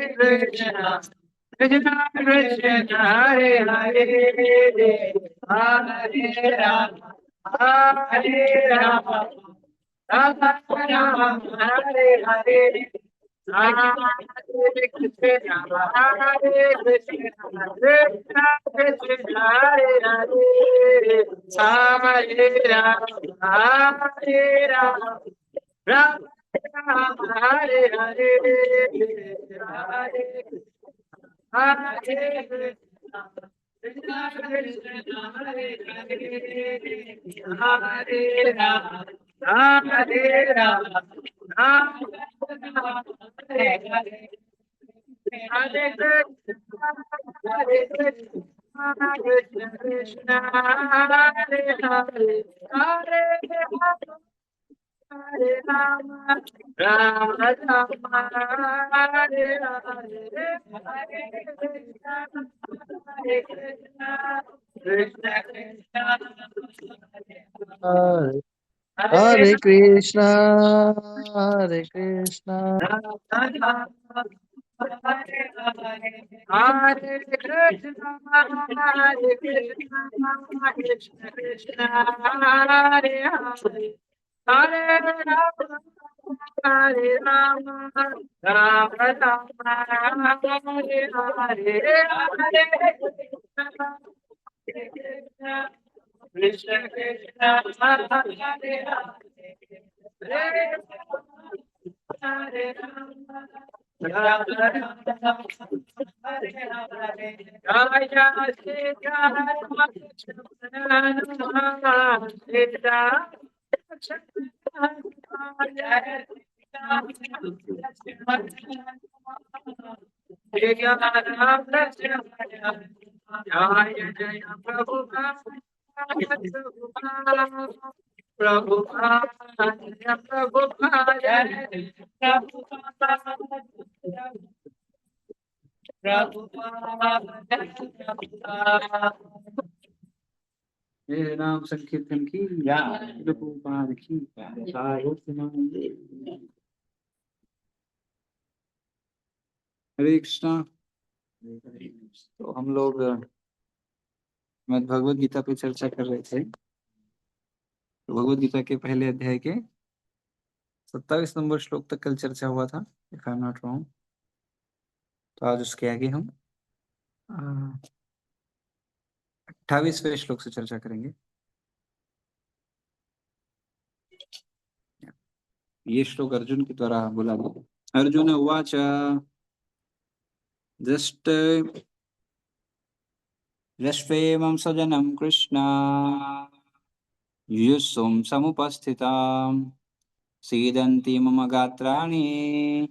कृष्ण कृष्ण कृष्ण हरे हरे हरे राम हरे राम राम राम हरे हरे हरे कृष्ण हरे कृष्ण कृष्ण कृष्ण हरे हरे हरे राम हरे राम राम राम हरे हरे हरे हरे कृष्ण कृष्ण हरे हरे राम हरे राम राम राम हरे हरे हरे कृष्ण कृष्ण हरे हरे हरे हरे राम राम राम हरे हरे हरे कृष्ण कृष्ण कृष्ण हरे हरे हरे कृष्णा हरे कृष्णा राम राम हरे हरे हरे कृष्ण कृष्ण कृष्ण हरे हरे हरे राम हरे राम राम राम हरे हरे हरे कृष्ण कृष्ण हरे हरे हरे राम राम राम हरे हरे जय जय श्री राम सीता जय राम जय जय प्रभु प्रभु प्रभु हे नाम संकीर्तन की प्रभुपाद की हरे कृष्णा। तो हम लोग श्रीमद् भगवद गीता पे चर्चा कर रहे थे। तो भगवद गीता के पहले अध्याय के 27 नंबर श्लोक तक कल चर्चा हुआ था, if I am not wrong. तो आज उसके आगे हम 28वें श्लोक से चर्चा करेंगे। ये श्लोक अर्जुन के द्वारा बोला गया। अर्जुन उवाच दृष्ट्वेमं सजनं कृष्ण युयुत्सुं समुपस्थितां सीदन्ति मम गात्राणि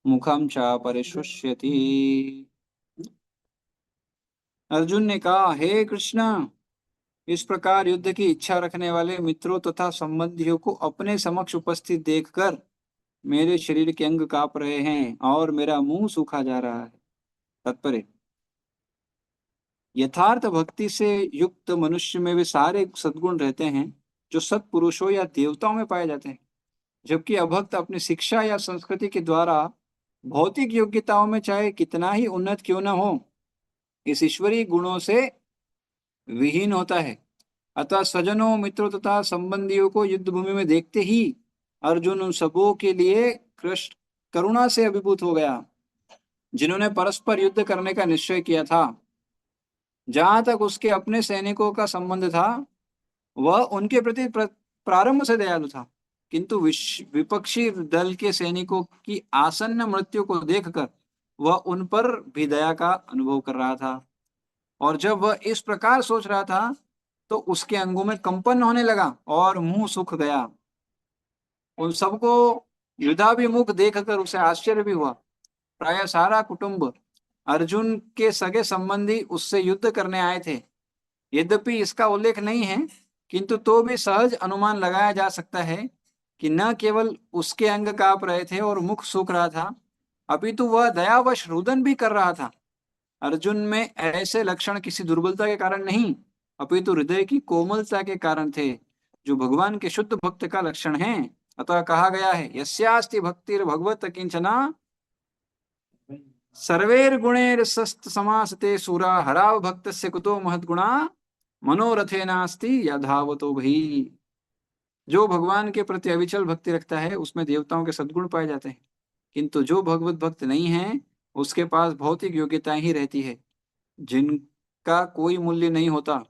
मुखं च परिशुष्यति। अर्जुन ने कहा, हे कृष्ण, इस प्रकार युद्ध की इच्छा रखने वाले मित्रों तथा संबंधियों को अपने समक्ष उपस्थित देखकर मेरे शरीर के अंग कांप रहे हैं और मेरा मुंह सूखा जा रहा है। तात्पर्य, यथार्थ भक्ति से युक्त मनुष्य में वे सारे सद्गुण रहते हैं जो सत्पुरुषों या देवताओं में पाए जाते हैं, जबकि अभक्त अपनी शिक्षा या संस्कृति के द्वारा भौतिक योग्यताओं में चाहे कितना ही उन्नत क्यों न हो, इस ईश्वरीय गुणों से विहीन होता है। अतः सज्जनों, मित्रों तथा संबंधियों को युद्ध भूमि में देखते ही अर्जुन उन सबों के लिए कृष्ण करुणा से अभिभूत हो गया जिन्होंने परस्पर युद्ध करने का निश्चय किया था। जहां तक उसके अपने सैनिकों का संबंध था, वह उनके प्रति प्रारंभ से दयालु था, किंतु विपक्षी दल के सैनिकों की आसन्न मृत्यु को देखकर वह उन पर भी दया का अनुभव कर रहा था। और जब वह इस प्रकार सोच रहा था तो उसके अंगों में कंपन होने लगा और मुंह सूख गया। उन सबको युद्धाभिमुख देखकर उसे आश्चर्य भी हुआ। प्राय सारा कुटुंब, अर्जुन के सगे संबंधी उससे युद्ध करने आए थे। यद्यपि इसका उल्लेख नहीं है, किंतु तो भी सहज अनुमान लगाया जा सकता है कि न केवल उसके अंग कांप रहे थे और मुख सूख रहा था, अपितु वह दयावश रुदन भी कर रहा था। अर्जुन में ऐसे लक्षण किसी दुर्बलता के कारण नहीं, अपितु हृदय की कोमलता के कारण थे, जो भगवान के शुद्ध भक्त का लक्षण है। अतः कहा गया है, यस्यास्ति भक्तिर्भगवत किंचना सर्वेर गुणेर सस्त समासते सूरा हराव भक्तस्य कुतो महद्गुणा मनोरथे नास्ति यधावतो भई। जो भगवान के प्रति अविचल भक्ति रखता है उसमें देवताओं के सद्गुण पाए जाते हैं, किंतु जो भगवत भक्त नहीं है उसके पास भौतिक योग्यताएं ही रहती है जिनका कोई मूल्य नहीं होता।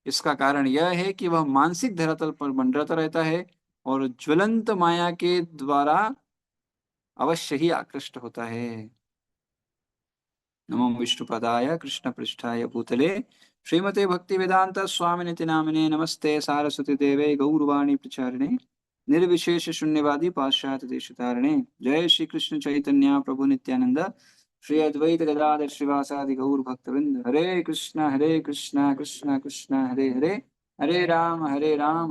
इसका कारण यह है कि वह मानसिक धरातल पर मंडराता रहता है और ज्वलंत माया के द्वारा अवश्य ही आकृष्ट होता है। नमो विष्णुपदाय कृष्ण पृष्ठाय भूतले श्रीमते भक्ति वेदांत स्वामिनिति नामिने नमस्ते सारस्वती देवे गौरवाणी प्रचारिणे निर्विशेष शून्यवादी पाश्चात्य देशतारिणे। जय श्री कृष्ण चैतन्य प्रभु नित्यानंद श्री अद्वैत गदाधर श्रीवासादि गौर भक्तवृंद। हरे कृष्ण कृष्ण कृष्ण हरे हरे, हरे राम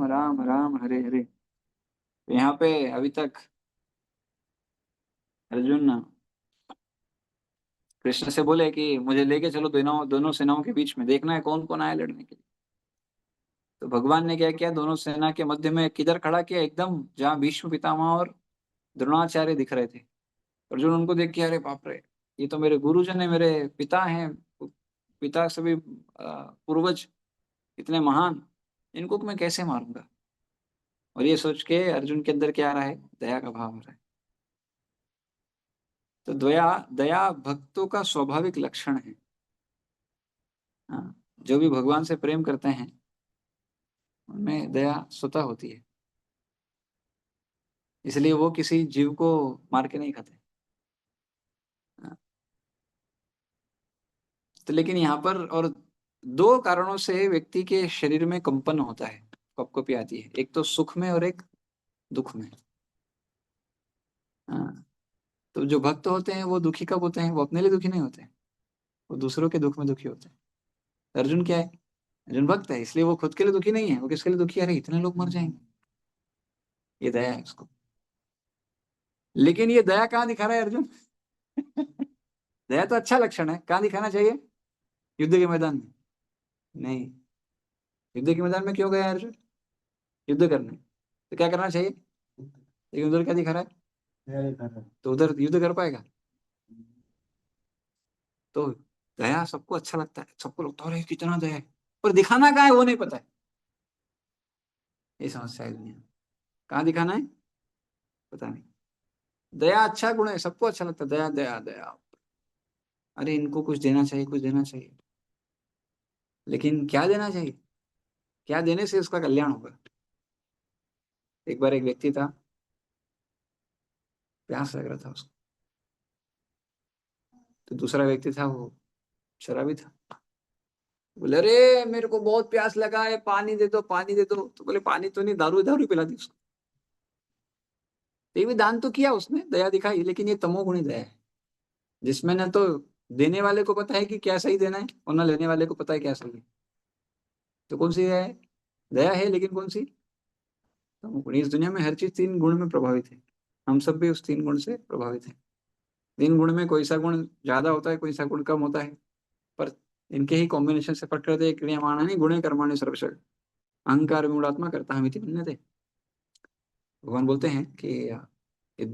राम राम हरे हरे। तो यहाँ पे अभी तक अर्जुन कृष्ण से बोले कि मुझे लेके चलो दोनों दोनों सेनाओं के बीच में, देखना है कौन कौन आया लड़ने के लिए। तो भगवान ने क्या किया, दोनों सेना के मध्य में किधर खड़ा किया, एकदम जहाँ भीष्म पितामह और द्रोणाचार्य दिख रहे थे। अर्जुन उनको देख के अरे बाप रे, ये तो मेरे गुरुजन है, मेरे पिता हैं, पिता सभी पूर्वज इतने महान, इनको मैं कैसे मारूंगा। और ये सोच के अर्जुन के अंदर क्या आ रहा है, दया का भाव आ रहा है। तो दया दया भक्तों का स्वाभाविक लक्षण है। हाँ, जो भी भगवान से प्रेम करते हैं उनमें दया स्वतः होती है, इसलिए वो किसी जीव को मार के नहीं खाते। हाँ, तो लेकिन यहाँ पर और दो कारणों से व्यक्ति के शरीर में कंपन होता है, कपकपी आती है, एक तो सुख में और एक दुख में। हाँ, तो जो भक्त होते हैं वो दुखी कब होते हैं, वो अपने लिए दुखी नहीं होते हैं, वो दूसरों के दुख में दुखी होते हैं। अर्जुन क्या है, अर्जुन भक्त है, इसलिए वो खुद के लिए दुखी नहीं है, वो किसके लिए दुखी है, अरे इतने लोग मर जाएंगे, ये दया है उसको। लेकिन ये दया कहाँ दिखा रहा है अर्जुन? दया तो अच्छा लक्षण है, कहाँ दिखाना चाहिए, युद्ध के मैदान में नहीं। युद्ध के मैदान में क्यों गया अर्जुन, युद्ध करने, तो क्या करना चाहिए, लेकिन उधर क्या दिखा रहा है, तो उधर युद्ध कर पाएगा। तो दया सबको अच्छा लगता है, सबको लगता है अरे कितना दया है, पर दिखाना कहाँ है वो नहीं पता है, ये समस्या है दुनिया में। कहाँ दिखाना है पता नहीं। दया अच्छा गुण है, सबको अच्छा लगता है, दया दया दया, अरे इनको कुछ देना चाहिए, कुछ देना चाहिए, लेकिन क्या देना चाहिए, क्या देने से उसका कल्याण होगा। एक बार एक व्यक्ति था, प्यास लग रहा था उसको, तो दूसरा व्यक्ति था वो शराबी था, बोले अरे मेरे को बहुत प्यास लगा है, पानी दे दो पानी दे दो। तो बोले पानी तो नहीं, दारू दारू पिला दी उसको। तो ये भी दान तो किया उसने, दया दिखाई, लेकिन ये तमोगुणी दया है, जिसमें न तो देने वाले को पता है कि क्या सही देना है और न लेने वाले को पता है क्या सही है। तो कौन सी दया है, दया है लेकिन कौन सी, तमोगुणी। इस दुनिया में हर चीज तीन गुण में प्रभावित है, हम सब भी उस तीन गुण से प्रभावित हैं। तीन गुण में कोई सा गुण ज्यादा होता है, कोई सा गुण कम होता है, पर इनके ही कॉम्बिनेशन से प्रकृति क्रियमाणानि गुणे कर्माणि सर्वशः अहंकार विमूढ़ात्मा करता हमिति मन्यते। भगवान बोलते हैं कि ये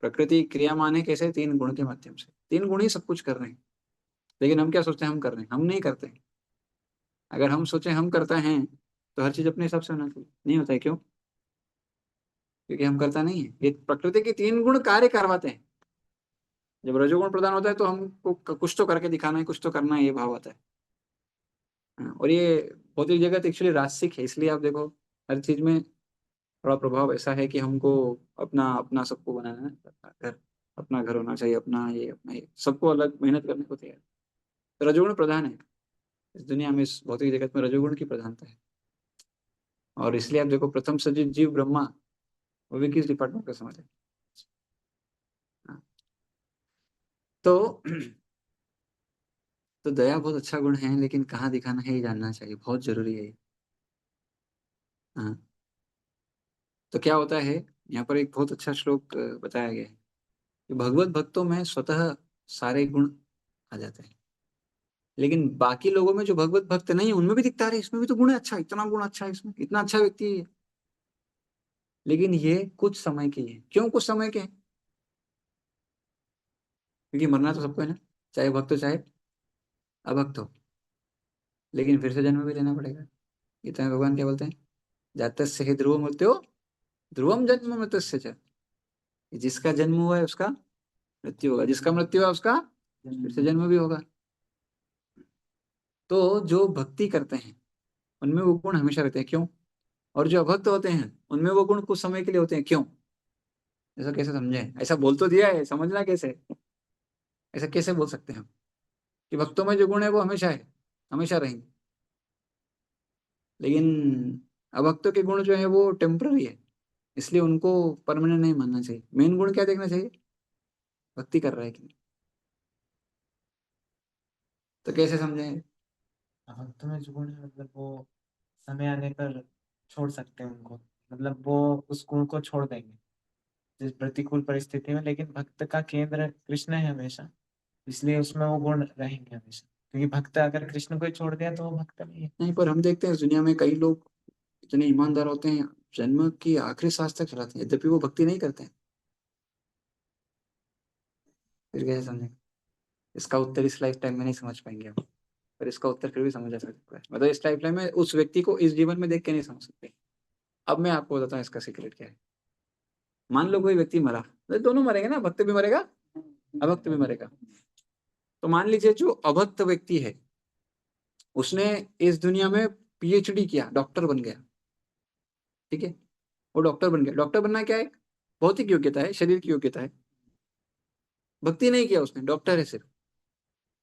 प्रकृति क्रियामान है कैसे, तीन गुण के माध्यम से, तीन गुण ही सब कुछ कर रहे हैं। लेकिन हम क्या सोचते हैं हम कर रहे हैं, हम नहीं करते हैं। अगर हम सोचे हम करते हैं तो हर चीज अपने हिसाब से होना चाहिए, नहीं होता है, क्यों, क्योंकि हम करता नहीं है। ये प्रकृति के तीन गुण कार्य करवाते हैं। जब रजोगुण प्रधान होता है तो हमको कुछ तो करके दिखाना है, कुछ तो करना है, ये भाव आता है। हाँ, और ये भौतिक जगत एक्चुअली राजसिक है, इसलिए आप देखो हर चीज में थोड़ा प्रभाव ऐसा है कि हमको अपना अपना सबको बनाना है, अपना घर होना चाहिए, अपना ये सबको अलग मेहनत करने को तैयार। तो रजोगुण प्रधान है इस दुनिया में, इस भौतिक जगत में रजोगुण की प्रधानता है। और इसलिए आप देखो प्रथम सृजित जीव ब्रह्मा, वो भी किस डिपार्टमेंट का समझ है। हाँ, तो तो दया बहुत अच्छा गुण है, लेकिन कहाँ दिखाना है ये जानना चाहिए, बहुत जरूरी है। हाँ, तो क्या होता है, यहाँ पर एक बहुत अच्छा श्लोक बताया गया है कि भगवत भक्तों में स्वतः सारे गुण आ जाते हैं, लेकिन बाकी लोगों में जो भगवत भक्त नहीं है उनमें भी दिखता है इसमें भी तो गुण है, अच्छा इतना गुण अच्छा है इसमें, इतना अच्छा व्यक्ति है ये। लेकिन ये कुछ समय के है, क्यों कुछ समय के हैं, क्योंकि मरना तो सबको है ना। चाहे भक्त हो चाहे अभक्त हो, लेकिन फिर से जन्म भी लेना पड़ेगा। गीता में भगवान क्या बोलते हैं? जातस्य हि ध्रुव मृत्यु ध्रुवम जन्म मृत्युस्य च। जिसका जन्म हुआ है उसका मृत्यु होगा, जिसका मृत्यु हुआ उसका फिर से जन्म भी होगा। तो जो भक्ति करते हैं उनमें वो गुण हमेशा रहते हैं, क्यों? और जो अभक्त होते हैं उनमें वो गुण कुछ समय के लिए होते हैं, क्यों? ऐसा कैसे समझे? ऐसा बोल तो दिया है, समझना कैसे? ऐसा कैसे बोल सकते हैं हम कि भक्तों में जो गुण है वो हमेशा है, हमेशा रहेंगे, लेकिन अभक्तों के गुण जो है वो टेम्पररी है, इसलिए उनको परमानेंट नहीं मानना चाहिए। मेन गुण क्या देखना चाहिए? भक्ति कर रहा है कि नहीं। तो कैसे समझें? भक्तों में जो गुण है मतलब वो समय आने पर छोड़ सकते हैं उनको, मतलब वो उस गुण को छोड़ देंगे जिस प्रतिकूल परिस्थिति में, लेकिन भक्त का केंद्र कृष्ण है हमेशा, इसलिए उसमें वो गुण रहेंगे हमेशा, क्योंकि भक्त अगर कृष्ण को ही छोड़ दिया तो वो भक्त नहीं है। नहीं, पर हम देखते हैं इस दुनिया में कई लोग इतने ईमानदार होते हैं, जन्म की आखिरी सांस तक चलाते हैं, यद्यपि वो भक्ति नहीं करते हैं। फिर कैसे समझें? इसका उत्तर इस लाइफ टाइम में नहीं समझ पाएंगे हम, पर इसका उत्तर फिर भी समझ आ सकता है। मतलब इस लाइफ टाइम में उस व्यक्ति को इस जीवन में देख के नहीं समझ सकते। अब मैं आपको बताता हूँ इसका सीक्रेट क्या है। मान लो कोई व्यक्ति मरा, तो दोनों मरेंगे ना, भक्त भी मरेगा अभक्त भी मरेगा। तो मान लीजिए जो अभक्त व्यक्ति है उसने इस दुनिया में पीएचडी किया, डॉक्टर बन गया, ठीक है, वो डॉक्टर बन गया। डॉक्टर बनना क्या है? भौतिक योग्यता है, शरीर की योग्यता है। भक्ति नहीं किया उसने, डॉक्टर है सिर्फ।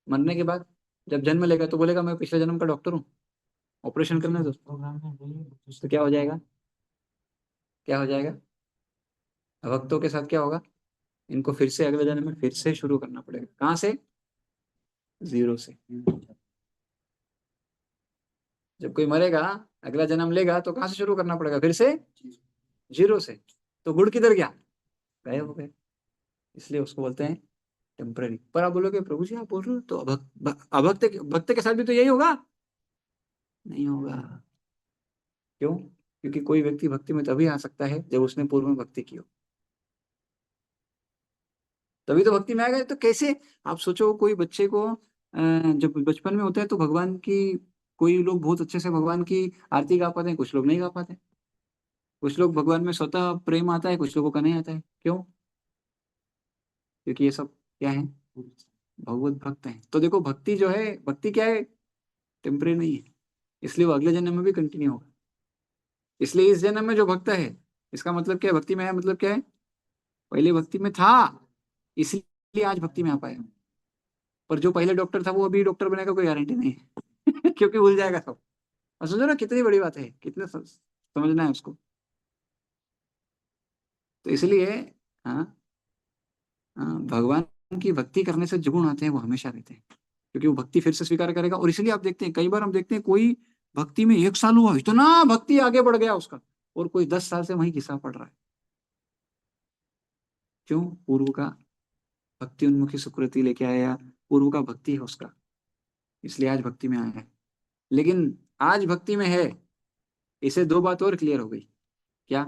मरने के बाद जब जन्म लेगा तो बोलेगा मैं पिछले जन्म का डॉक्टर हूँ, ऑपरेशन करना है तो क्या हो जाएगा? क्या हो जाएगा? भक्तों के साथ क्या होगा? इनको फिर से अगले जन्म में फिर से शुरू करना पड़ेगा। कहाँ से? जीरो से। जब कोई मरेगा, अगला जन्म लेगा, तो कहाँ से शुरू करना पड़ेगा? फिर से जीरो से। तो गुड़ किधर गया? गायब हो गए। इसलिए उसको बोलते हैं टेम्पररी। पर आप बोलोगे प्रभु जी आप बोल रहे हो तो अभक्त भक्त के साथ भी तो यही होगा? नहीं होगा। क्यों? क्योंकि कोई व्यक्ति भक्ति में तभी आ सकता है जब उसने पूर्व में भक्ति की हो, तभी तो भक्ति में आएगा। तो कैसे? आप सोचो कोई बच्चे को जब बचपन में होता है तो भगवान की, कोई लोग बहुत अच्छे से भगवान की आरती गा पाते हैं, कुछ लोग नहीं गा पाते। कुछ लोग भगवान में स्वतः प्रेम आता है, कुछ लोगों का नहीं आता है। क्यों? क्योंकि ये सब क्या है? भगवत भक्त हैं। तो देखो भक्ति जो है, भक्ति क्या है? टेम्परेरी नहीं है, इसलिए वो अगले जन्म में भी कंटिन्यू होगा। इसलिए इस जन्म में जो भक्त है, इसका मतलब क्या है? भक्ति में आया मतलब क्या है? पहले भक्ति में था, इसलिए आज भक्ति में आ पाया। पर जो पहले डॉक्टर था वो अभी डॉक्टर बनेगा, कोई गारंटी नहीं है क्योंकि भूल जाएगा सब। और समझो ना कितनी बड़ी बात है, कितने समझना है उसको। तो इसलिए हाँ, भगवान की भक्ति करने से जो गुण आते हैं वो हमेशा रहते हैं, क्योंकि वो भक्ति फिर से स्वीकार करेगा। और इसलिए आप देखते हैं कई बार हम देखते हैं कोई भक्ति में 1 साल हुआ, इतना भक्ति आगे बढ़ गया उसका, और कोई 10 साल से वहीं घिसा पड़ रहा है। क्यों? पूर्व का भक्ति उन्मुखी सुकृति लेके आया, पूर्व का भक्ति है उसका, इसलिए आज भक्ति में आया है। लेकिन आज भक्ति में है, इसे 2 बात और क्लियर हो गई। क्या?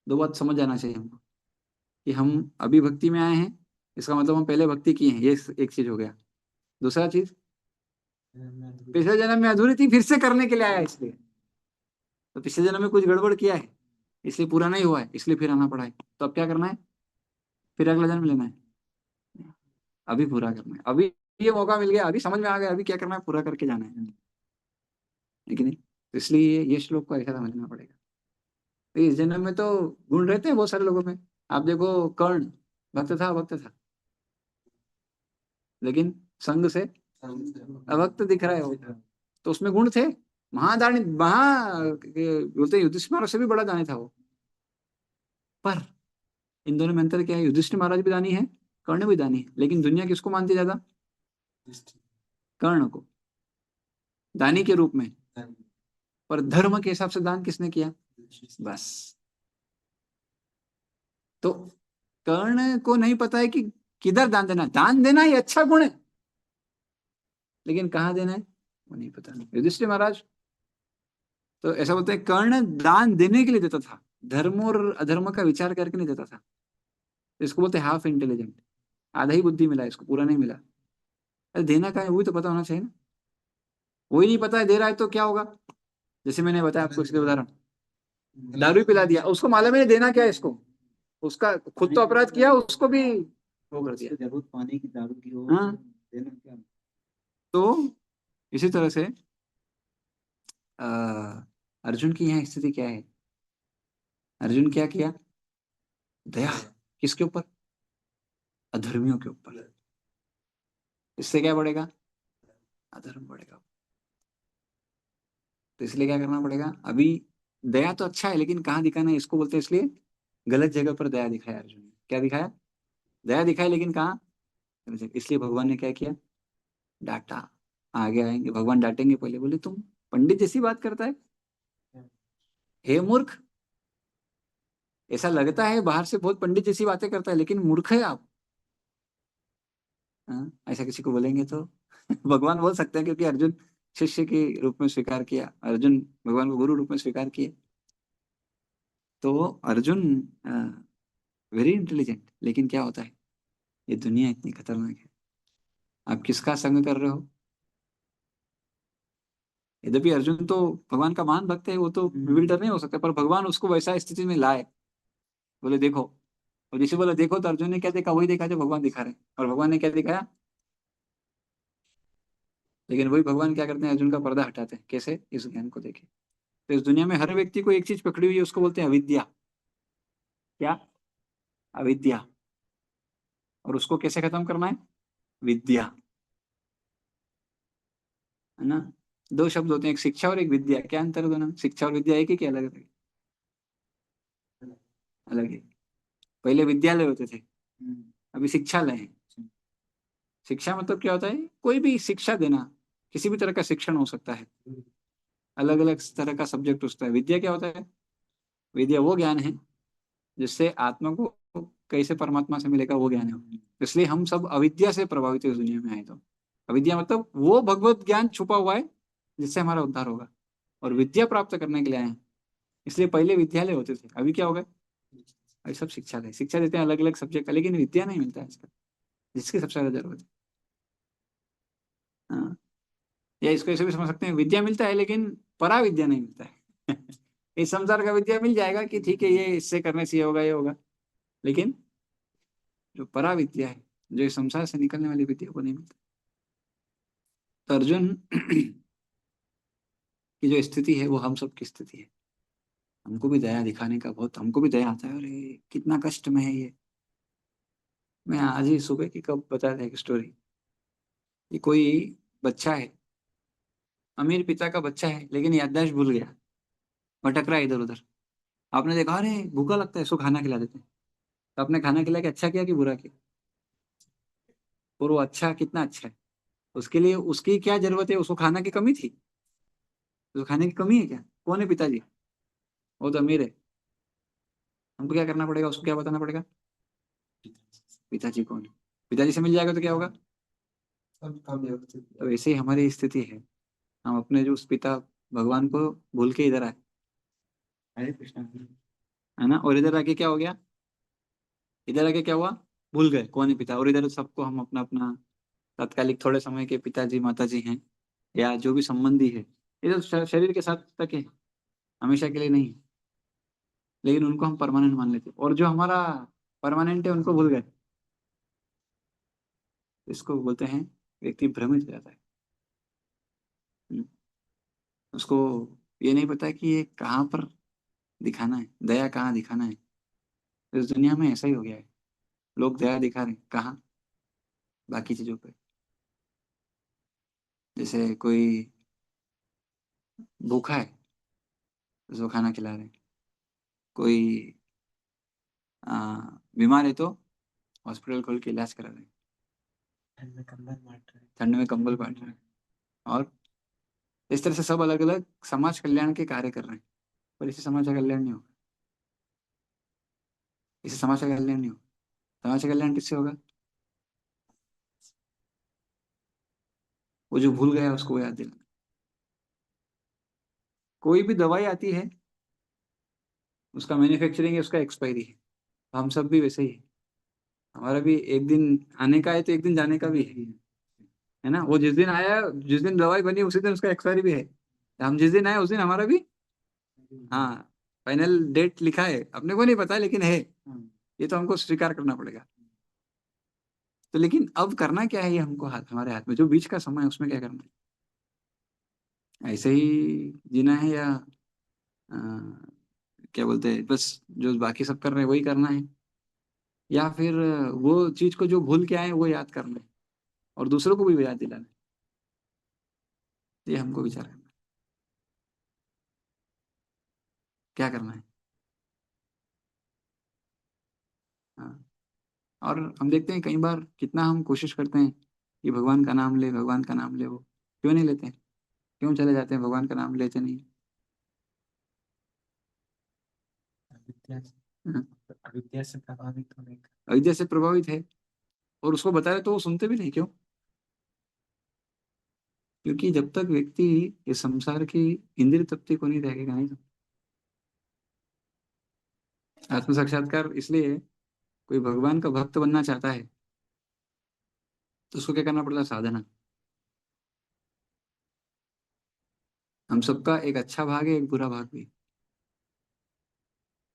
2 बात समझ आना चाहिए हमको, कि हम अभी भक्ति में आए हैं, इसका मतलब हम पहले भक्ति किए हैं, ये एक चीज हो गया। दूसरा चीज, पिछले जन्म में अधूरी थी, फिर से करने के लिए आया, इसलिए तो पिछले जन्म में कुछ गड़बड़ किया है, इसलिए पूरा नहीं हुआ है, इसलिए फिर आना पड़ा है। तो अब क्या करना है? फिर अगला जन्म लेना है, अभी पूरा करना है। अभी ये मौका मिल गया, अभी समझ में आ गया, अभी क्या करना है? पूरा करके जाना है कि नहीं? तो इसलिए ये श्लोक को ऐसा समझना पड़ेगा। तो इस जन्म में तो गुण रहते हैं बहुत सारे लोगों में। आप देखो कर्ण भक्त था, भक्त था, लेकिन संग से अभक्त दिख रहा है वो। तो उसमें गुण थे, महादानी बोलते हैं युधिष्ठिर महाराज से भी बड़ा दानी था वो। पर इन दोनों में अंतर क्या है? युधिष्ठिर महाराज भी दानी है, कर्ण भी दानी है, लेकिन दुनिया किसको मानती ज्यादा? कर्ण को दानी के रूप में। पर धर्म के हिसाब से दान किसने किया? बस। तो कर्ण को नहीं पता है कि किधर दान देना। दान देना ये अच्छा गुण है, लेकिन कहाँ देना है वो नहीं पता। युधिष्ठिर महाराज तो ऐसा बोलते हैं, कर्ण दान देने के लिए देता था, धर्म और अधर्म का विचार करके नहीं देता था। इसको बोलते हैं हाफ इंटेलिजेंट। आधा ही बुद्धि मिला है इसको, पूरा नहीं मिला। अरे देना क्या है वही तो पता होना चाहिए ना, वही नहीं पता है दे रहा है तो क्या होगा। जैसे मैंने बताया आपको इसके उदाहरण, दारू पिला दिया, उसको मालूम है देना क्या है इसको, उसका खुद तो अपराध किया, उसको भी वो कर दिया। जरूरत पानी की, दारू की हो, हाँ, देना क्या। तो इसी तरह से अ, अर्जुन की यहाँ स्थिति क्या है, अर्जुन क्या किया, दया किसके ऊपर, अधर्मियों के ऊपर। इससे क्या बढ़ेगा, अधर्म बढ़ेगा। तो इसलिए क्या करना पड़ेगा अभी, दया तो अच्छा है लेकिन कहाँ दिखाना है इसको बोलते हैं, इसलिए गलत जगह पर दया दिखाया अर्जुन ने। क्या दिखाया, दया दिखाया लेकिन कहाँ, गलत जगह। इसलिए भगवान ने क्या किया, डांटा। आगे आएंगे भगवान डांटेंगे, पहले बोले तुम पंडित जैसी बात करता है, हे मूर्ख, ऐसा लगता है बाहर से बहुत पंडित जैसी बातें करता है लेकिन मूर्ख है आप। हाँ, ऐसा किसी को बोलेंगे तो भगवान बोल सकते हैं, क्योंकि अर्जुन शिष्य के रूप में स्वीकार किया, अर्जुन भगवान को गुरु रूप में स्वीकार किए। तो अर्जुन वेरी इंटेलिजेंट, लेकिन क्या होता है, ये दुनिया इतनी खतरनाक है, आप किसका संग कर रहे हो। यद्यपि अर्जुन तो भगवान का महान भक्त है, वो तो विविल्टर नहीं हो सकता, पर भगवान उसको वैसा स्थिति में लाए, बोले देखो। और जैसे बोला देखो, तो अर्जुन ने क्या देखा, वही देखा जो भगवान दिखा रहे हैं। और भगवान ने क्या दिखाया, लेकिन वही भगवान क्या करते हैं, अर्जुन का पर्दा हटाते हैं। कैसे, इस ज्ञान को देखे। तो इस दुनिया में हर व्यक्ति को एक चीज पकड़ी हुई है, उसको बोलते हैं अविद्या। क्या, अविद्या। और उसको कैसे खत्म करना है, विद्या, है ना। दो शब्द होते हैं, एक शिक्षा और एक विद्या। क्या अंतर है दोनों में, शिक्षा और विद्या एक ही क्या अलग अलग, अलग है। पहले विद्यालय होते थे, अभी शिक्षालय है। शिक्षा मतलब क्या होता है, कोई भी शिक्षा देना, किसी भी तरह का शिक्षण हो सकता है, अलग अलग तरह का सब्जेक्ट होता है। विद्या क्या होता है, विद्या वो ज्ञान है जिससे आत्मा को कैसे परमात्मा से मिलेगा, वो ज्ञान है। इसलिए हम सब अविद्या से प्रभावित है इस दुनिया में आए। तो अविद्या मतलब वो भगवत ज्ञान छुपा हुआ है जिससे हमारा उद्धार होगा, और विद्या प्राप्त करने के लिए आए हैं। इसलिए पहले विद्यालय होते थे, अभी क्या होगा, अभी सब शिक्षालय, शिक्षा देते हैं अलग अलग सब्जेक्ट का, लेकिन विद्या नहीं मिलता है इसका, जिसकी सबसे ज्यादा जरूरत है। हाँ, या इसको ऐसे भी समझ सकते हैं, विद्या मिलता है लेकिन परा विद्या नहीं मिलता है इस संसार का विद्या मिल जाएगा कि ठीक है ये इससे करने से ये होगा ये होगा, लेकिन जो परा विद्या है, जो इस संसार से निकलने वाली विद्या, वो नहीं मिलता। तो अर्जुन की जो स्थिति है वो हम सब की स्थिति है। हमको भी दया दिखाने का बहुत, हमको भी दया आता है, अरे कितना कष्ट में है ये। मैं आज ही सुबह की कब बता था एक स्टोरी, ये कोई बच्चा है, अमीर पिता का बच्चा है, लेकिन याददाश्त भूल गया, भटक रहा है इधर उधर। आपने देखा, अरे भूखा लगता है, इसको खाना खिला देते हैं। तो आपने खाना खिला के अच्छा किया कि बुरा किया, और वो अच्छा कितना अच्छा है, उसके लिए उसकी क्या जरूरत है, उसको खाना की कमी थी, उसको खाने की कमी है क्या, कौन है पिताजी, वो तो अमीर है। हमको क्या करना पड़ेगा, उसको क्या बताना पड़ेगा, पिताजी कौन है, पिताजी से मिल जाएगा तो क्या होगा, सब काम व्यवस्थित। तो ऐसे ही हमारी स्थिति है, हम अपने जो उस पिता भगवान को भूल के इधर आए, हरे कृष्णा, है ना। और इधर आके क्या हो गया, इधर आके क्या हुआ, भूल गए कौन है पिता, और इधर सबको हम अपना अपना तात्कालिक थोड़े समय के पिताजी माताजी हैं, या जो भी संबंधी है, ये तो शरीर के साथ तक है, हमेशा के लिए नहीं है, लेकिन उनको हम परमानेंट मान लेते हैं। और जो हमारा परमानेंट है उनको भूल गए, इसको बोलते हैं व्यक्ति भ्रमित हो जाता है। हम्म, उसको ये नहीं पता कि ये कहाँ पर दिखाना है, दया कहाँ दिखाना है। इस दुनिया में ऐसा ही हो गया है, लोग दया दिखा रहे हैं कहाँ, बाकी चीजों पे। जैसे कोई भूखा है, उसको खाना खिला रहे हैं, कोई आ, बीमार है तो हॉस्पिटल खोल के इलाज करा रहे हैं, ठंड में कंबल बांट रहे हैं। ठंड में कंबल बांट रहे हैं, और इस तरह से सब अलग अलग समाज कल्याण के कार्य कर रहे हैं। पर इससे समाज का कल्याण नहीं होगा, इससे समाज का कल्याण नहीं होगा। समाज का कल्याण किससे होगा, वो जो भूल गया उसको वो याद दिलाना। कोई भी दवाई आती है, उसका मैन्युफैक्चरिंग है, उसका एक्सपायरी है, हम सब भी वैसे ही है। हमारा भी एक दिन आने का है तो एक दिन जाने का भी है ना। वो जिस दिन आया, जिस दिन दवाई बनी उसी दिन उसका एक्सपायरी भी है। हम जिस दिन आए उस दिन हमारा भी, हाँ, फाइनल डेट लिखा है, अपने को नहीं पता लेकिन है। ये तो हमको स्वीकार करना पड़ेगा। तो लेकिन अब करना क्या है, ये हमको हमारे हाथ में, जो बीच का समय है उसमें क्या करना है। ऐसे ही जीना है या अ, क्या बोलते हैं, बस जो बाकी सब कर रहे हैं वही करना है, या फिर वो चीज को जो भूल के आए हैं वो याद करना है और दूसरों को भी याद दिलाना है। ये हमको विचार करना है, क्या करना है। हाँ। और हम देखते हैं कई बार कितना हम कोशिश करते हैं कि भगवान का नाम ले, भगवान का नाम ले, वो क्यों नहीं लेते हैं, क्यों चले जाते हैं, भगवान का नाम लेते नहीं। अविद्या से, हाँ। अविद्या से प्रभावित होने का। अविद्या से प्रभावित है, और उसको बता रहे तो वो सुनते भी नहीं, क्यों? क्योंकि जब तक व्यक्ति इस संसार की इंद्रिय तृप्ति को नहीं देखेगा, नहीं। आत्म साक्षात्कार इसलिए, कोई भगवान का भक्त बनना चाहता है तो उसको क्या करना पड़ता है, साधना। हम सबका एक अच्छा भाग है, एक बुरा भाग भी।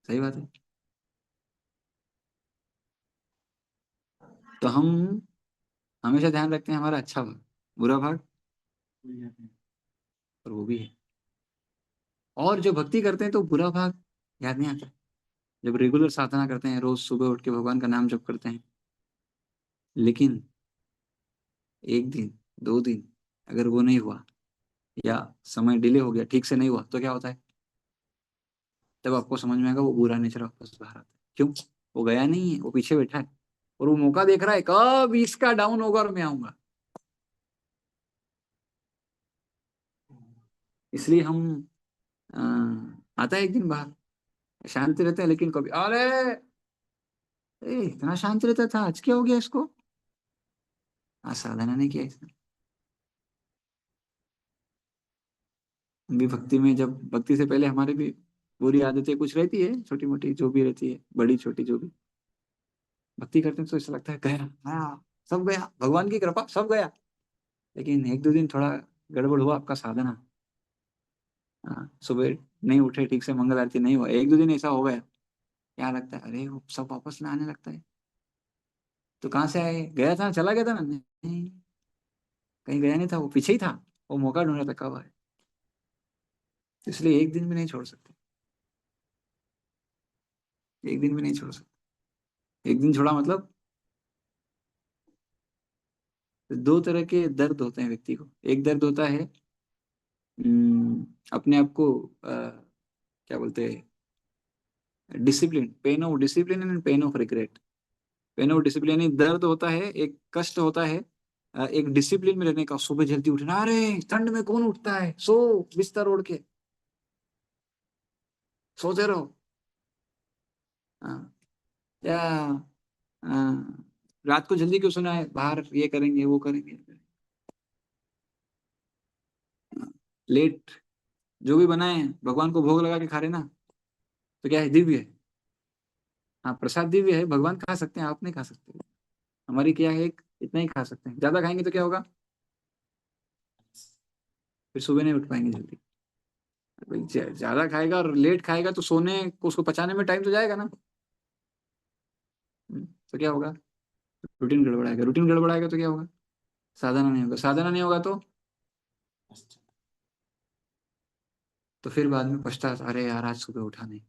सही बात है। तो हम हमेशा ध्यान रखते हैं हमारा अच्छा भाग, बुरा भाग और वो भी है। और जो भक्ति करते हैं तो बुरा भाग याद नहीं आता। जब रेगुलर साधना करते हैं, रोज सुबह उठ के भगवान का नाम जप करते हैं, लेकिन एक दिन, दो दिन अगर वो नहीं हुआ, या समय डिले हो गया, ठीक से नहीं हुआ, तो क्या होता है, तब आपको समझ में आएगा वो बुरा नेचर वापस बाहर आता है। क्यों? वो गया नहीं है, वो पीछे बैठा है और वो मौका देख रहा है कब इसका डाउन होगा और मैं आऊंगा। इसलिए हम आता है एक दिन बाहर, शांति रहते हैं, लेकिन कभी अरे इतना शांत रहता था, आज क्या हो गया इसको, आज साधना नहीं किया इसने। हम भी भक्ति में, जब भक्ति से पहले हमारे भी बुरी आदतें कुछ रहती है, छोटी मोटी जो भी रहती है, बड़ी छोटी जो भी, भक्ति करते हैं तो ऐसा लगता है गया, हाँ सब गया, भगवान की कृपा सब गया। लेकिन एक दो दिन थोड़ा गड़बड़ हुआ आपका साधना, हाँ, सुबह नहीं उठे ठीक से, मंगल आरती नहीं हुआ, एक दो दिन ऐसा हो गया, क्या लगता है, अरे वो सब वापस ना आने लगता है। तो कहाँ से आए, गया था, चला गया था ना, नहीं, कहीं गया नहीं था, वो पीछे ही था, वो मौका ढूंढ रहा था कब आए। इसलिए एक दिन भी नहीं छोड़ सकते, एक दिन भी नहीं छोड़ सकते। एक दिन छोड़ा मतलब, दो तरह के दर्द होते हैं व्यक्ति को। एक दर्द होता है अपने आप को क्या बोलते हैं, discipline, pain of discipline and pain of regret. Pain of discipline यानी दर्द होता है, एक कष्ट होता है एक डिसिप्लिन में रहने का, सुबह जल्दी उठना, अरे ठंड में कौन उठता है, सो बिस्तर ओढ़ के सोते रहो। हाँ, या रात को जल्दी क्यों सोना है, बाहर ये करेंगे वो करेंगे, लेट जो भी बनाए भगवान को भोग लगा के खा रहे ना, तो क्या है, दिव्य है। हाँ, प्रसाद दिव्य है, भगवान खा सकते हैं, आप नहीं खा सकते। हमारी क्या है, एक इतना ही खा सकते हैं, ज्यादा खाएंगे तो क्या होगा, फिर सुबह नहीं उठ पाएंगे जल्दी। भाई ज्यादा खाएगा और लेट खाएगा तो सोने को, उसको पचाने में टाइम तो जाएगा ना। तो क्या होगा, रूटीन गड़बड़ाएगा, रूटीन गड़बड़ाएगा तो क्या होगा, साधना नहीं होगा, साधना नहीं होगा तो फिर बाद में पछतावा, अरे यार आज सुबह उठा नहीं।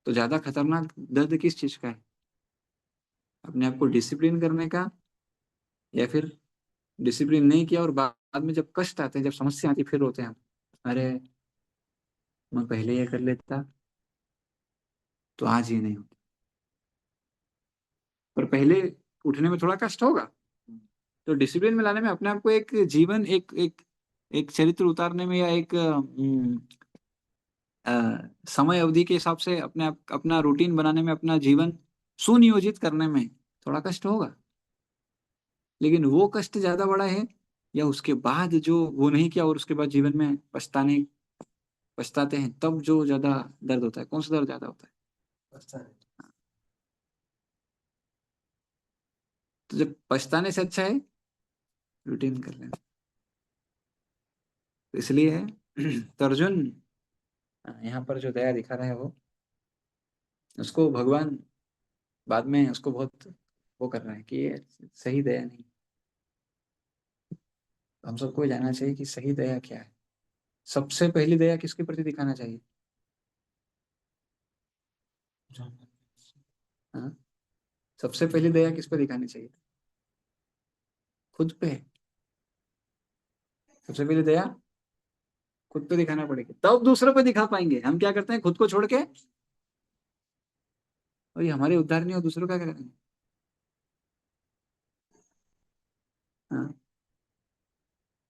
तो ज्यादा खतरनाक दर्द किस चीज का है, अपने आप को डिसिप्लिन करने का, या फिर डिसिप्लिन नहीं किया और बाद में जब कष्ट आते हैं, जब समस्या आती है, फिर रोते हैं हम, अरे मैं पहले ये कर लेता तो आज ये नहीं होता। पर पहले उठने में थोड़ा कष्ट होगा, तो डिसिप्लिन में लाने में, अपने आप को एक जीवन, एक एक एक चरित्र उतारने में, या एक समय अवधि के हिसाब से अपने आप अपना रूटीन बनाने में, अपना जीवन सुनियोजित करने में थोड़ा कष्ट होगा। लेकिन वो कष्ट ज्यादा बड़ा है, या उसके बाद जो वो नहीं किया और उसके बाद जीवन में पछताते हैं, तब जो ज्यादा दर्द होता है, कौन सा दर्द ज्यादा होता है? तो जब पछताने से अच्छा है रूटीन कर लेना। तो इसलिए तो अर्जुन यहाँ पर जो दया दिखा रहा है उसको भगवान बाद में उसको बहुत वो कर रहा है कि ये सही दया नहीं। हम सबको ये जानना चाहिए कि सही दया क्या है। सबसे पहली दया किसके प्रति दिखाना चाहिए? हाँ? सबसे पहली दया किस पे दिखानी चाहिए? खुद पे। सबसे पहली दया खुद पे दिखाना पड़ेगी, तब दूसरों पे दिखा पाएंगे। हम क्या करते हैं, खुद को छोड़ के, और ये हमारे उद्धार नहीं हो, दूसरों का क्या करेंगे? हाँ?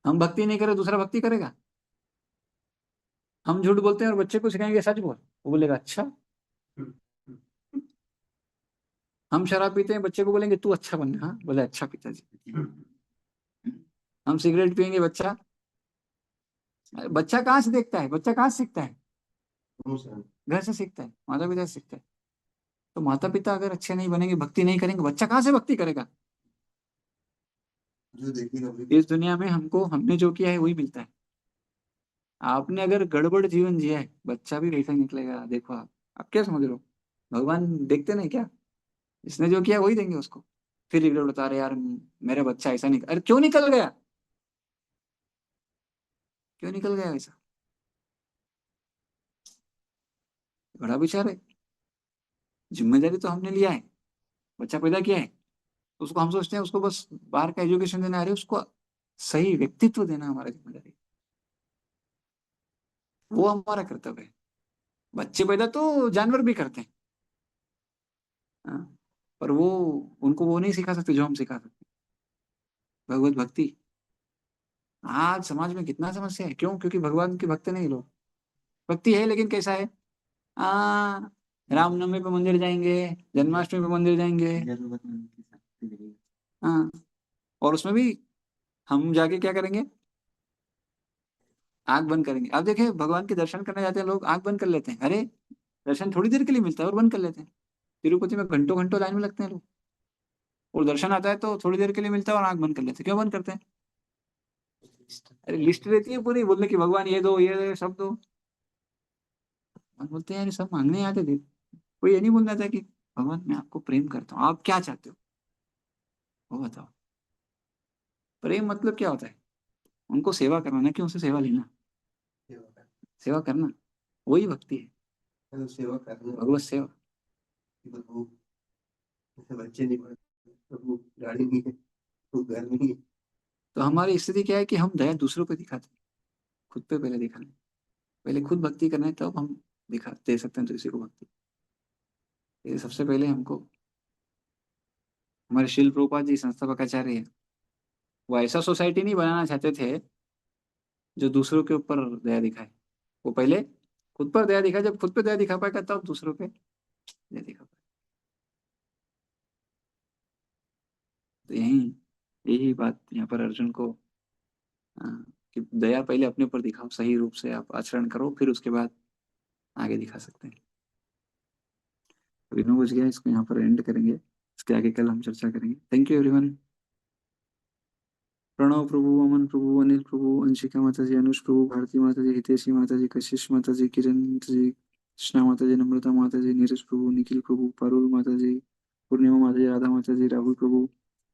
हम भक्ति नहीं करें, दूसरा भक्ति करेगा? हम झूठ बोलते हैं और बच्चे को सिखाएंगे सच बोल, वो बोलेगा अच्छा। हम शराब पीते हैं, बच्चे को बोलेंगे तू अच्छा बनना, हाँ बोले अच्छा पिताजी। हम सिगरेट पियेंगे, बच्चा, बच्चा कहाँ से देखता है, बच्चा कहाँ से सीखता है? घर से सीखता है, माता पिता से सीखता है। तो माता पिता अगर अच्छे नहीं बनेंगे, भक्ति नहीं करेंगे, बच्चा कहाँ से भक्ति करेगा? जो देखेगा इस दुनिया में हमको, हमने जो किया है वही मिलता है। आपने अगर गड़बड़ जीवन जिया है, बच्चा भी वैसा ही निकलेगा। देखो आप क्या समझ रहे हो? भगवान देखते नहीं क्या? इसने जो किया वही देंगे उसको। फिर रिग्रेट बता रहे यार मेरा बच्चा ऐसा निकल, अरे क्यों निकल गया? क्यों निकल गया वैसा? बड़ा विचार है। जिम्मेदारी तो हमने लिया है, बच्चा पैदा किया है, उसको हम सोचते हैं उसको बस बाहर का एजुकेशन देना, अरे उसको सही व्यक्तित्व देना हमारा जिम्मेदारी, वो हमारा कर्तव्य है। बच्चे पैदा तो जानवर भी करते हैं, हाँ? पर वो, उनको वो नहीं सिखा सकते जो हम सिखा सकते हैं, भगवत भक्ति। आज समाज में कितना समस्या है, क्यों? क्योंकि भगवान के भक्त नहीं लोग। भक्ति है लेकिन कैसा है? आ रामनवमी पे मंदिर जाएंगे, जन्माष्टमी पे मंदिर जाएंगे, हाँ, और उसमें भी हम जाके क्या करेंगे? आंख बंद करेंगे। अब देखिए भगवान के दर्शन करने जाते हैं लोग, आंख बंद कर लेते हैं। अरे दर्शन थोड़ी देर के लिए मिलता है और बंद कर लेते हैं। तिरुपति में घंटों घंटों लाइन में लगते हैं लोग, और दर्शन आता है तो थोड़ी देर के लिए मिलता है और आंख बंद कर लेते हैं। क्यों बंद करते हैं? अरे लिस्ट रहती है पूरी, बोलने की भगवान ये दो, ये दो, सब दो। भगवान बोलते हैं यार ये सब मांगने आते थे, कोई ये नहीं बोलना था कि भगवान मैं आपको प्रेम करता हूँ, आप क्या चाहते हो वो बताओ। प्रेम मतलब क्या होता है? उनको सेवा करना, ना कि उनसे सेवा लेना। सेवा करना वही भक्ति है, भगवत सेवा। बच्चे नहीं पढ़ते, तो गाड़ी नहीं है, तो घर नहीं है। तो हमारी स्थिति क्या है कि हम दया दूसरों पे दिखाते हैं, खुद पे पहले दिखाना है। पहले खुद भक्ति करना है, तब हम दिखा दे सकते हैं दूसरे को भक्ति। ये सबसे पहले हमको, हमारे शिल प्रभुपाद जी संस्थापक आचार्य है, वो ऐसा सोसाइटी नहीं बनाना चाहते थे जो दूसरों के ऊपर दया दिखाए। वो पहले खुद पर दया दिखाए, जब खुद पे दया दिखा पाएगा तब दूसरों पे दया दिखा पाएगा। तो यही यही बात यहाँ पर अर्जुन को, कि दया पहले अपने ऊपर दिखाओ, सही रूप से आप आचरण करो, फिर उसके बाद आगे दिखा सकते हैं। अभी 9 बज गया, इसको यहाँ पर एंड करेंगे, इसके आगे कल हम चर्चा करेंगे। Thank you everyone. Pranav Prabhu, Aman Prabhu, Anil Prabhu, Anshika माता जी, अनुष प्रभु, भारती माता जी, हितेशी माता जी, कशिश माता जी, किरण माता जी, कृष्णा माता जी, नम्रता माता जी, नीरज प्रभु, निखिल प्रभु, पारुल माता जी, पूर्णिमा माता जी, राधा माता जी, राहुल प्रभु,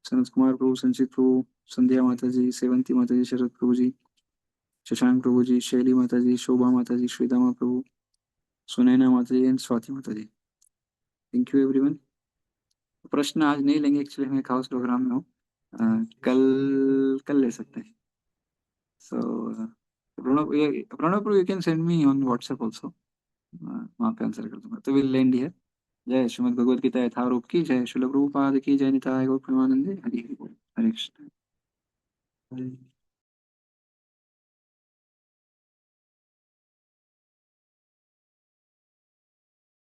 सनत कुमार प्रभु, संचित प्रभु, संध्या माता जी, सेवंती माता जी, शरद प्रभु जी, शशांक प्रभु जी, शैली माता जी, शोभा माता जी, श्रीदामा प्रभु, सुनैना माता जी एंड स्वाति माता जी। Thank you everyone. प्रश्न आज नहीं लेंगे, एक्चुअली मैं खास प्रोग्राम में हूँ। कल कल ले सकते हैं। So Pranav you can send me on WhatsApp also, वहाँ पे आंसर कर दूंगा। तो विल एंड हियर। जय श्रीमद् भगवद गीता यथारूप की जय, श्रील प्रभुपाद की जय, निताय गौर प्रेमानंदे, हरि हरि बोल, हरे कृष्ण।